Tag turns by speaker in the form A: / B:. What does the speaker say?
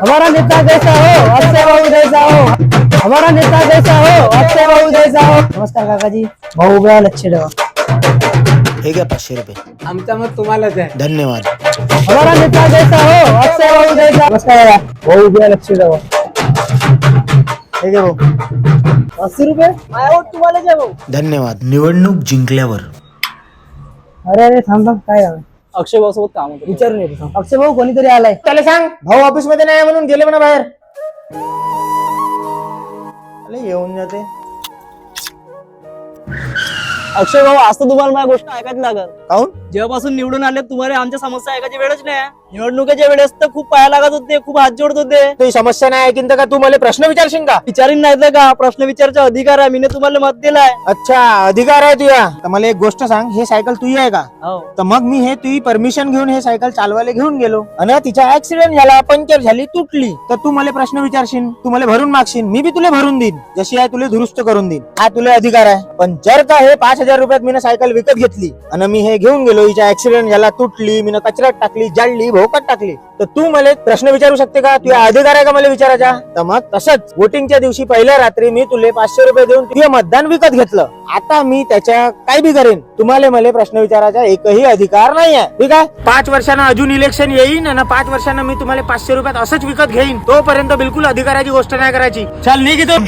A: हमारा नेता जैसा हो अक्षय भाऊ जैसा हो, हमारा नेता जैसा हो अक्षय भाऊ जैसा हो। नमस्कार काकाजी, भाऊ उभ्या लक्ष ठेवा।
B: हे घ्या 500 रुपये.
C: आमचा मत तुम्हालाच आहे.
B: धन्यवाद.
A: हमारा नेता जैसा हो अक्षय भाऊ जैसा। नमस्कार भाऊ उभ्या लक्ष ठेवा।
B: हे घ्या भाऊ.
A: 80 रुपये तुम्हाला द्या भाऊ।
B: धन्यवाद. निवडणूक जिंकल्यावर
A: अरे अरे थांब थांब, काय आहे
C: अक्षय भाऊ सोबत काम होतं.
A: विचारून येतो. अक्षय भाऊ कोणीतरी आलाय,
B: त्याला सांग भाऊ ऑफिस मध्ये नाही म्हणून गेले म्हणा बाहेर. येऊन जाते.
D: अक्षय भाऊ, आज तर तुम्हाला माझी गोष्ट ऐकायची लागल.
B: काहून?
D: जेव्हापासून निवडून आले तुम्हाला आमच्या समस्या ऐकायची वेळच नाही. निवडणुकीच्या वेळेस तर खूप पाया लागत होते, खूप हात जोडत होते.
B: तुझी समस्या नाही ऐकीन तर का तू मला प्रश्न विचारशील का?
D: विचारीन नाही तर का, प्रश्न विचारायचा अधिकार आहे. मी तुम्हाला मत दिलाय.
B: अच्छा, अधिकार आहे तुझ्या. तर मला एक गोष्ट सांग, हे सायकल तुझी आहे का?
D: हो.
B: तर मग मी हे तुझी परमिशन घेऊन हे सायकल चालवायला घेऊन गेलो आणि तिचा ऍक्सिडेंट झाला, पंक्चर झाली, तुटली. तर तू मला प्रश्न विचारशील, तू मला भरून मागशील, मी बी तुला भरून देईन. जशी आहे तुला दुरुस्त करून देईन. हा तुला अधिकार आहे. पण जर का हे 5000 रुपयात मी सायकल विकत घेतली आणि मी हे घेऊन गेलो, हिचा ऍक्सिडेंट झाला, तुटली, मी कचऱ्यात टाकली, जाळली, भोकात टाकली, तर तू मला प्रश्न विचारू शकते का? तुझा अधिकार आहे का मला विचारायचा? तर मग तसंच वोटिंगच्या दिवशी पहिल्या रात्री मी तुले 500 रुपये देऊन तुझे मतदान विकत घेतलं. आता मी त्याच्या काय बी करेन, तुम्हाला मला प्रश्न विचारायचा एकही अधिकार नाही आहे. ठीक आहे? 5 वर्षांना अजून इलेक्शन येईन आणि 5 वर्षांना मी तुम्हाला 500 रुपयात असंच विकत घेईन. तोपर्यंत बिलकुल अधिकाराची गोष्ट नाही करायची. चल निघ इथून.